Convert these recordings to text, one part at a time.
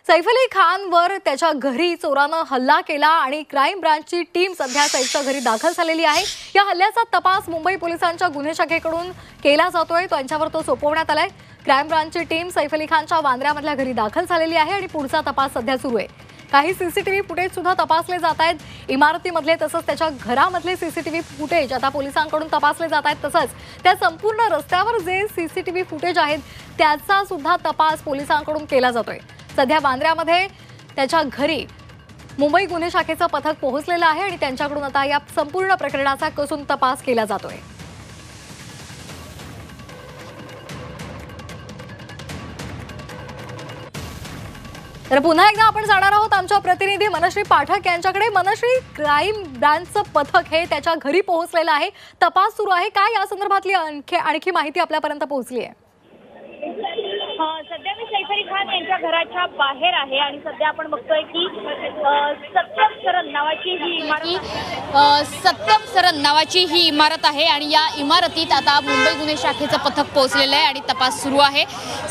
सैफ अली खानवर त्याच्या घरी चोरानं हल्ला केला आणि क्राईम ब्रांचची टीम सध्या सैफच्या घरी दाखल झालेली आहे। या हल्ल्याचा तपास मुंबई पोलिसांच्या गुन्हे शाखेकडून केला जातोय। त्यांच्यावर तो सोपवण्यात आलाय। क्राईम ब्रांचची टीम सैफ अली खानच्या वांद्र्यामधल्या घरी दाखल झालेली आहे आणि पुढचा तपास सध्या सुरू आहे। काही सीसीटीव्ही फुटेज सुद्धा तपासले जात आहेत। इमारतीमधले तसंच त्याच्या घरामधले सीसीटीव्ही फुटेज आता पोलिसांकडून तपासले जात आहेत। तसंच त्या संपूर्ण रस्त्यावर जे सीसीटीव्ही फुटेज आहेत त्याचा सुद्धा तपास पोलिसांकडून केला जातोय। सध्या वांद्र्यामध्ये त्याच्या घरी मुंबई गुन्हे शाखेचं पथक पोहोचलेलं आहे आणि त्यांच्याकडून आता या संपूर्ण प्रकरणाचा कसून तपास केला जातोय। तर पुन्हा एकदा आपण जाणार आहोत आमच्या प्रतिनिधी मनश्री पाठक यांच्याकडे। मनश्री, क्राईम ब्रांचचं पथक हे त्याच्या घरी पोहोचलेलं आहे, तपास सुरू आहे, काय या संदर्भातली आणखी माहिती आपल्यापर्यंत पोहोचली आहे? सध्या मी सैफ अली खान यांच्या घराच्या बाहेर आहे आणि सध्या आपण बघतोय की सत्यम सरन नावाची ही इमारत आहे आणि या इमारतीत आता मुंबई गुन्हे शाखेचं पथक पोहोचलेलं आहे आणि तपास सुरू आहे।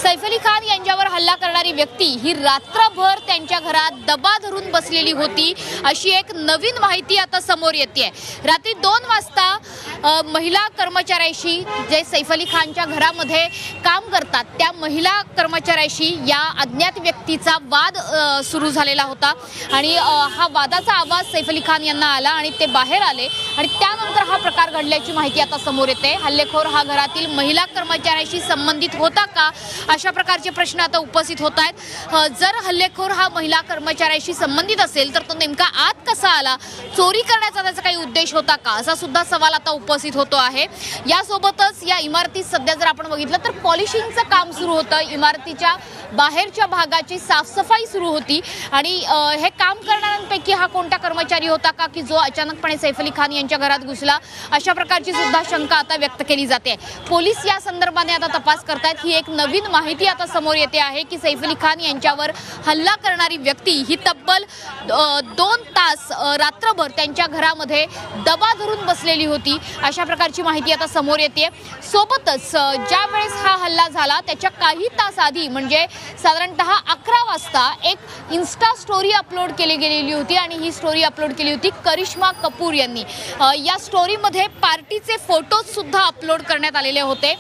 सैफ अली खान यांच्यावर हल्ला करणारी व्यक्ती ही रात्रभर त्यांच्या घरात दबा धरून बसलेली होती, अशी एक नवीन माहिती आता समोर येते। रात्री 2 वाजता महिला कर्मचाऱ्याशी, जे सैफ अली खानच्या घरामध्ये काम करतात त्या महिला कर्मचाऱ्याशी या अज्ञात व्यक्तीचा वाद सुरू झालेला होता आणि हा वादाचा आवाज सैफ अली खान यांना आला आणि ते बाहेर आले आणि त्यानंतर हा प्रकार घडल्याची माहिती आता समोर येते। हल्लेखोर हा घरातील महिला कर्मचाऱ्याशी संबंधित होता का, अशा प्रकारचे प्रश्न आता उपस्थित होत आहेत। जर हल्लेखोर हा महिला कर्मचाऱ्याशी संबंधित असेल तर तो नेमका आत कसा आला, चोरी करण्याचा त्याचा काही उद्देश होता का, असा सुद्धा सवाल आता उपस्थित होतो आहे। यासोबतच या इमारतीत सध्या जर आपण बघितलं तर पॉलिशिंगचं काम सुरू होतं। इमारतीच्या बाहेरच्या भागाची साफसफाई सुरू होती आणि हे काम करणाऱ्यांपैकी हा कोणता कर्मचारी होता का की जो अचानकपणे सैफ अली खान यांच्या घरात घुसला, अशा प्रकारची सुद्धा शंका आता व्यक्त केली जाते। पोलीस या संदर्भाने आता तपास करतायत। ही एक नवीन माहिती आता समोर येते आहे की सैफ अली खान यांच्यावर हल्ला करणारी व्यक्ती ही तब्बल 2 तास रात्रभर त्यांच्या घरामध्ये दबा धरून बसलेली होती, अशा प्रकारची माहिती आता समोर येते। सोबतच ज्या वेळेस हा हल्ला झाला त्याच्या काही तास आधी म्हणजे साधारणतः 11 वाजता एक इन्स्टा स्टोरी अपलोड केली गेलेली होती आणि ही स्टोरी अपलोड केली होती करिश्मा कपूर यांनी। या स्टोरीमध्ये पार्टीचे फोटोज सुद्धा अपलोड करण्यात आलेले होते।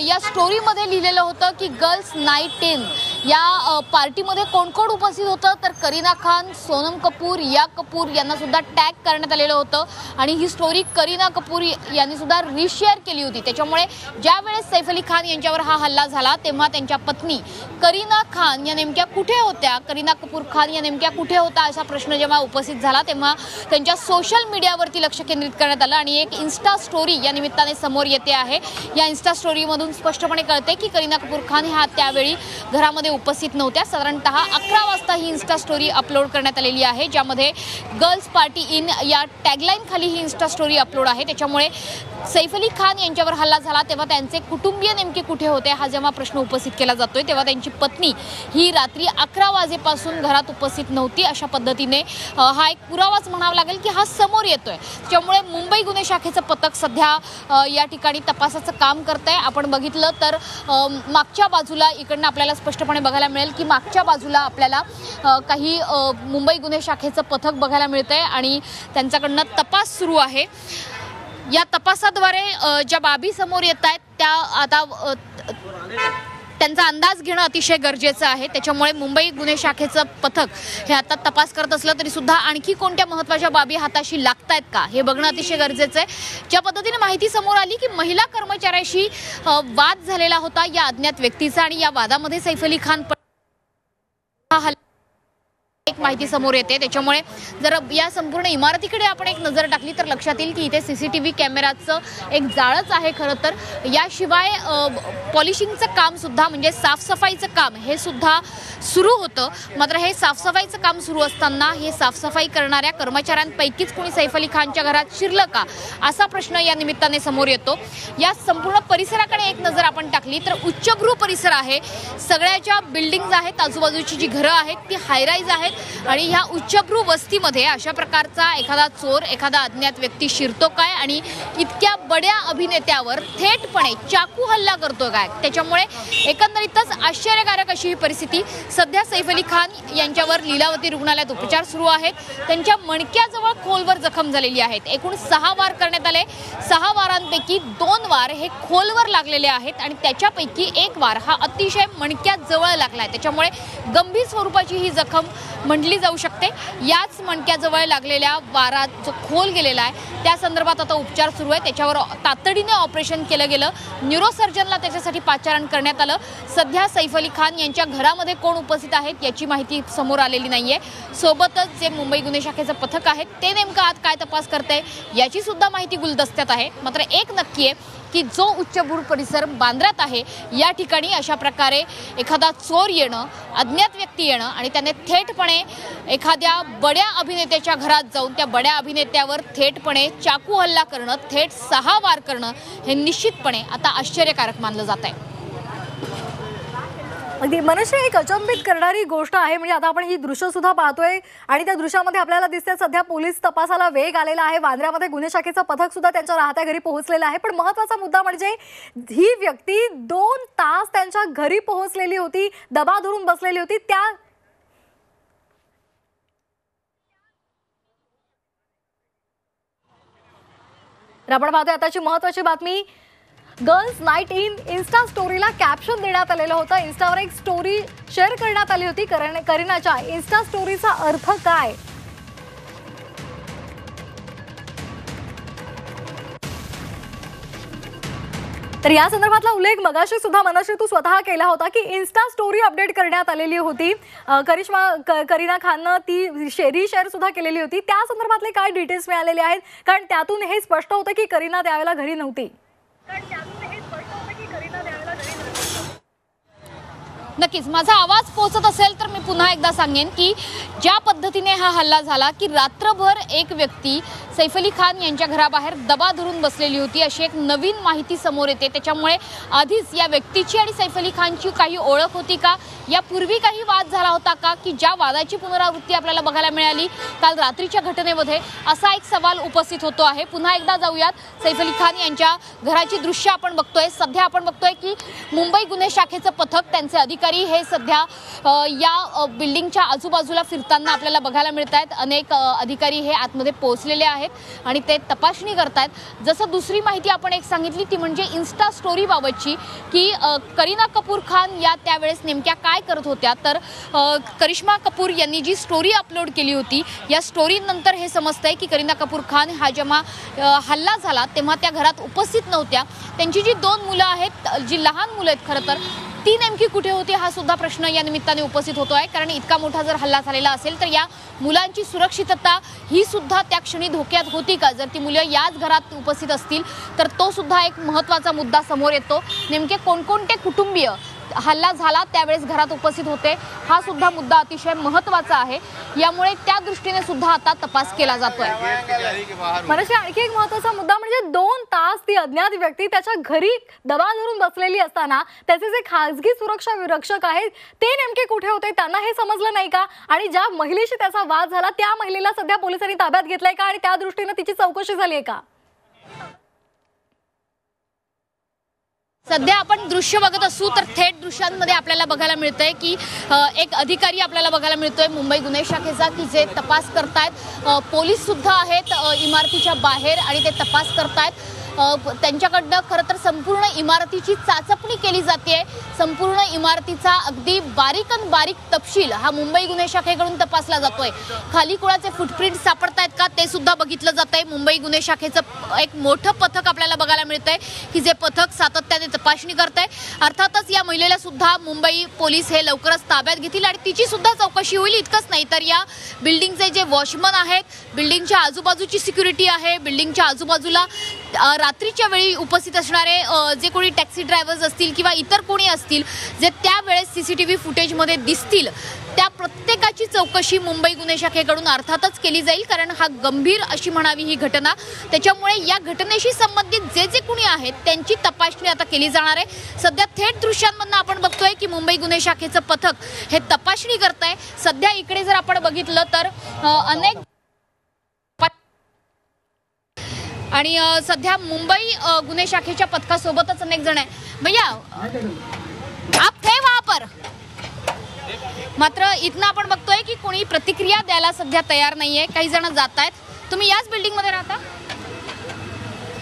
या स्टोरीमध्ये लिहिलेलं होतं की गर्ल्स नाईट इन। या पार्टीमध्ये कोण कोण उपस्थित होतं तर करीना खान, सोनम कपूर, या कपूर यांना सुद्धा टॅग करण्यात आलेलं होतं आणि ही स्टोरी करीना कपूर यांनी सुद्धा रिशेअर केली होती। त्याच्यामुळे ज्या वेळेस सैफ अली खान यांच्यावर हा हल्ला झाला तेव्हा त्यांच्या पत्नी करीना खान या नेमक्या कुठे होत्या, करीना कपूर खान या नेमक्या कुठे होता, असा प्रश्न जेव्हा उपस्थित झाला तेव्हा त्यांच्या सोशल मीडियावरती लक्ष केंद्रित करण्यात आलं आणि एक इन्स्टा स्टोरी या निमित्ताने समोर येते आहे। या इन्स्टा स्टोरीमधून स्पष्टपणे कळते की करीना कपूर खान ह्या त्यावेळी घरामध्ये उपस्थित नव्हत्या। साधारणतः 11 वाजता ही इन्स्टा स्टोरी अपलोड करण्यात आलेली आहे, ज्यामध्ये गर्ल्स पार्टी इन या टॅगलाईन खाली ही इन्स्टा स्टोरी अपलोड आहे। त्याच्यामुळे सैफ अली खान यांच्यावर हल्ला झाला तेव्हा त्यांचे कुटुंबीय नेमके कुठे होते हा जेव्हा प्रश्न उपस्थित केला जातोय तेव्हा त्यांची पत्नी ही रात्री 11 वाजेपासून घरात उपस्थित नव्हती, अशा पद्धतीने हा एक पुरावाच म्हणावा लागेल की हा समोर येतोय। त्यामुळे मुंबई गुन्हे शाखेचं पथक सध्या या ठिकाणी तपासाचं काम करतंय। आपण बघितलं तर मागच्या बाजूला इकडनं आपल्याला स्पष्टपणे बघायला मिळेल की मागच्या बाजूला आपल्याला काही मुंबई गुन्हे शाखेचं पथक बघायला मिळतंय आणि त्यांच्याकडनं तपास सुरू आहे। या तपासाद्वारे ज्या बाबी समोर येत आहेत त्या आता त्यांचा अंदाज घेणं अतिशय गरजेचं आहे। त्याच्यामुळे मुंबई गुन्हे शाखेचं पथक हे आता तपास करत असलं तरी सुद्धा आणखी कोणत्या महत्त्वाच्या बाबी हाताशी लागतायत का हे बघणं अतिशय गरजेचं आहे। ज्या पद्धतीने माहिती समोर आली की महिला कर्मचाऱ्याशी वाद झालेला होता या अज्ञात व्यक्तीचा आणि या वादामध्ये सैफ अली खान एक माहिती समोर येते। त्याच्यामुळे जर या संपूर्ण इमारतीकडे आपण एक नजर टाकली तर लक्षात येईल की इथे सीसीटीव्ही कॅमेराचं एक जाळच आहे खरं तर। याशिवाय पॉलिशिंगचं काम सुद्धा म्हणजे साफसफाईचं काम हे सुद्धा सुरू होतं। मात्र हे साफसफाईचं काम सुरू असताना हे साफसफाई करणाऱ्या कर्मचाऱ्यांपैकीच कोणी सैफ अली खानच्या घरात शिरलं का, असा प्रश्न या निमित्ताने समोर येतो। या संपूर्ण परिसराकडे एक नजर आपण टाकली तर उच्चगृह परिसर आहे, सगळ्याच्या बिल्डिंग्स आहेत, आजूबाजूची जी घरं आहेत ती हायराईज आहेत आणि ह्या उच्चभ्रू वस्तीमध्ये अशा प्रकारचा एखादा चोर, एखादा अज्ञात व्यक्ती शिरतो काय आणि इतक्या बड्या अभिनेत्यावर थेटपणे चाकू हल्ला करतो काय, त्याच्यामुळे एकंदरीतच आश्चर्यकारक अशी ही परिस्थिती. सध्या सैफ अली खान यांच्यावर लीलावती रुग्णालयात उपचार सुरू आहेत. त्यांच्या मणक्याजवळ खोलवर जखम झालेली आहेत. एकूण 6 वार करण्यात आले. 6 वारांपैकी 2 वार हे खोलवर लागलेले आहेत आणि त्याच्यापैकी 1 वार हा अतिशय मणक्यात जवळ लागलाय. त्याच्यामुळे गंभीर स्वरूपाची ही जखम म्हटली जाऊ शकते. याच मणक्याजवळ लागलेल्या वारात जो खोल गेलेला आहे त्या संदर्भात आता उपचार सुरू आहे. त्याच्यावर तातडीने ऑपरेशन केलं गेलं. न्यूरोसर्जनला त्याच्यासाठी पाचारण करण्यात आलं. सध्या सैफ अली खान यांच्या घरामध्ये कोण उपस्थित आहेत याची माहिती समोर आलेली नाहीये. सोबतच जे मुंबई गुन्हे शाखेचं पथक आहे ते नेमकं आत काय तपास करतंय याची सुद्धा माहिती गुलदस्त्यात आहे. मात्र एक नक्की आहे की जो उच्चभ्रू परिसर बांद्र्यात आहे या ठिकाणी अशा प्रकारे एखादा चोर येणं, अज्ञात व्यक्ती येणं आणि त्याने थेटपणे एखाद्या बड्या अभिनेत्याच्या घरात जाऊन त्या बड्या अभिनेत्यावर थेटपणे चाकू हल्ला करणं, थेट 6 वार करणं हे निश्चितपणे आता आश्चर्यकारक मानलं जात आहे. अगदी मनुष्य एक अचंबित करणारी गोष्ट आहे. म्हणजे आता आपण ही दृश्य सुद्धा पाहतोय आणि त्या दृश्यामध्ये आपल्याला दिसते सध्या पोलीस तपासाला वेग आलेला आहे. वांद्र्यामध्ये गुन्हे शाखेचं पथक सुद्धा त्यांच्या राहत्या घरी पोहोचलेलं आहे. पण महत्त्वाचा मुद्दा म्हणजे ही व्यक्ती 2 तास त्यांच्या घरी पोहोचलेली होती, दबा धरून बसलेली होती. त्या आपण पाहतोय आताची महत्त्वाची बातमी. गर्ल्स नाईट इन इन्स्टा स्टोरीला कॅप्शन देण्यात आलेलं होतं. इन्स्टावर एक स्टोरी शेअर करण्यात आली होती. करीनाच्या इन्स्टा स्टोरीचा अर्थ काय? तर या संदर्भातला उल्लेख मगाशी सुद्धा मनश्री तू स्वतः केला होता की इन्स्टा स्टोरी अपडेट करण्यात आलेली होती. करीना खाननं ती शेअर सुद्धा केलेली होती. त्या संदर्भातले काय डिटेल्स मिळालेले आहेत? कारण त्यातून हे स्पष्ट होतं की करीना त्यावेळेला घरी नव्हती. नक्कीच माझा आवाज पोहोचत असेल तर मी पुन्हा एकदा सांगेन की ज्या पद्धतीने हा हल्ला झाला की रात्रभर एक व्यक्ती सैफ अली खान यांच्या घराबाहेर दबा धरून बसलेली होती अशी एक नवीन माहिती समोर येते. त्याच्यामुळे आधीच या व्यक्तीची आणि सैफ अली खानची काही ओळख होती का, यापूर्वी काही वाद झाला होता का, की ज्या वादाची पुनरावृत्ती आपल्याला बघायला मिळाली काल रात्रीच्या घटनेमध्ये, असा एक सवाल उपस्थित होतो आहे. पुन्हा एकदा जाऊयात सैफ अली खान यांच्या घराची दृश्य आपण बघतोय. सध्या आपण बघतोय की मुंबई गुन्हे शाखेचं पथक, त्यांचे अधिकारी हे सध्या या बिल्डिंगच्या आजूबाजूला फिरताना आपल्याला बघायला मिळत आहेत. अनेक अधिकारी हे आतमध्ये पोहोचलेले आहेत आणि ते तपासणी करतायत. जसं दुसरी माहिती आपण एक सांगितली ती म्हणजे इन्स्टा स्टोरी बाबतची की करीना कपूर खान या त्यावेळेस नेमक्या काय करत होत्या. तर करिश्मा कपूर यांनी जी स्टोरी अपलोड केली होती या स्टोरी नंतर हे समजतंय की करीना कपूर खान हा जेव्हा हल्ला झाला तेव्हा त्या घरात उपस्थित नव्हत्या. त्यांची जी 2 मुलं आहेत, जी लहान मुलं आहेत खरं तर, ती नेमकी कुठे होती हा सुद्धा प्रश्न या निमित्ताने उपस्थित होतो आहे. कारण इतका मोठा जर हल्ला झालेला असेल तर या मुलांची सुरक्षितता ही सुद्धा त्या क्षणी धोक्यात होती का. जर ती मुलं याच घरात उपस्थित असतील तर तो सुद्धा एक महत्त्वाचा मुद्दा समोर येतो. नेमके कोणकोणते कुटुंबीय हल्ला झाला त्यावेळेस घरात उपस्थित होते हा सुद्धा मुद्दा अतिशय महत्त्वाचा आहे. यामुळे त्या दृष्टीने सुद्धा आता तपास केला जातोय. म्हणजे आणखी एक महत्त्वाचा मुद्दा म्हणजे 2 तास ती अज्ञात व्यक्ती त्याच्या घरी दबा धरून बसलेली असताना त्याचे जे खासगी सुरक्षा रक्षक आहेत ते नेमके कुठे होते, त्यांना हे समजलं नाही का? आणि ज्या महिलेशी त्याचा वाद झाला त्या महिलेला सध्या पोलिसांनी ताब्यात घेतलंय का आणि त्या दृष्टीने तिची चौकशी झाली आहे का? सध्या आपण दृश्य बघत असू तर थेट दृश्यांमध्ये आपल्याला बघायला मिळतंय की एक अधिकारी आपल्याला बघायला मिळतोय मुंबई गुन्हे शाखेचा की जे तपास करतायत. पोलीस सुद्धा आहेत इमारतीच्या बाहेर आणि ते तपास करतायत. त्यांच्याकडनं खरं तर संपूर्ण इमारतीची चाचपणी केली जाते. संपूर्ण इमारतीचा अगदी बारीकन बारीक तपशील हा मुंबई गुन्हे शाखेकडून तपासला जातोय. खाली कुणाचे फुटप्रिंट सापडतायत का ते सुद्धा बघितलं जातंय. मुंबई गुन्हे शाखेचं एक मोठं पथक आपल्याला बघायला मिळतंय की जे पथक सातत्याने तपासणी करतंय. अर्थातच या महिलेला सुद्धा मुंबई पोलीस हे लवकरच ताब्यात घेतील आणि तिची सुद्धा चौकशी होईल. इतकंच नाही तर या बिल्डिंगचे जे वॉचमन आहेत, बिल्डिंगच्या आजूबाजूची सिक्युरिटी आहे, बिल्डिंगच्या आजूबाजूला रात्रीच्या वेळी उपस्थित असणारे जे कोणी टॅक्सी ड्रायव्हर्स असतील किंवा इतर कोणी असतील जे त्यावेळेस CCTV फुटेजमध्ये दिसतील त्या प्रत्येकाची चौकशी मुंबई गुन्हे शाखेकडून अर्थातच केली जाईल, कारण हा गंभीर अशी म्हणावी ही घटना. त्याच्यामुळे या घटनेशी संबंधित जे जे कोणी आहेत त्यांची तपासणी आता केली जाणार आहे. सध्या थेट दृश्यांमधून आपण बघतोय की मुंबई गुन्हे शाखेचं पथक हे तपासणी करत आहे. सध्या इकडे जर आपण बघितलं तर अनेक आणि सध्या मुंबई गुन्हे शाखेच्या पथकासोबतच अनेक जण आहे. भैया आप थे वहां पर, मात्र इथनं आपण बघतोय की कोणी प्रतिक्रिया द्यायला सध्या तयार नाहीये. काही जण जात आहेत. तुम्ही याच बिल्डिंग मध्ये राहता,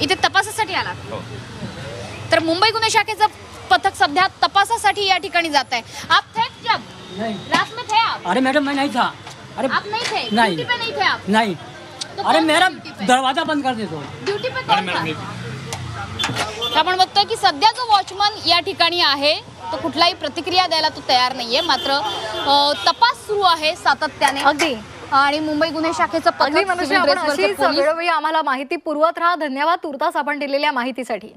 इथे तपासासाठी आलात? तर मुंबई गुन्हे शाखेचं पथक सध्या तपासासाठी या ठिकाणी जात आहे. आप थे जब रात में थे आप? अरे मैडम मैं नहीं था। अरे आप नहीं थे? नहीं। ड्यूटी पे नहीं थे आप? नहीं। तो अरे कौन था मेरा ड्यूटी पे? दरवाजा बंद कर दे दो। ड्यूटी पे कौन था? तर आपण बघतोय की सध्या जो वॉचमन या ठिकाणी आहे तो कुठलाही प्रतिक्रिया द्यायला तो तयार नाहीये. मात्र तपास सुरू आहे सातत्याने अगदी आणि मुंबई गुन्हे शाखेचं अगदी पथक मनुष्य सिव्हिल आपण ड्रेसवरचे अशीच पोलीस वेळोवेळी आम्हाला माहिती पुरवत राहा. धन्यवाद तुर्तास आपण दिलेल्या माहितीसाठी.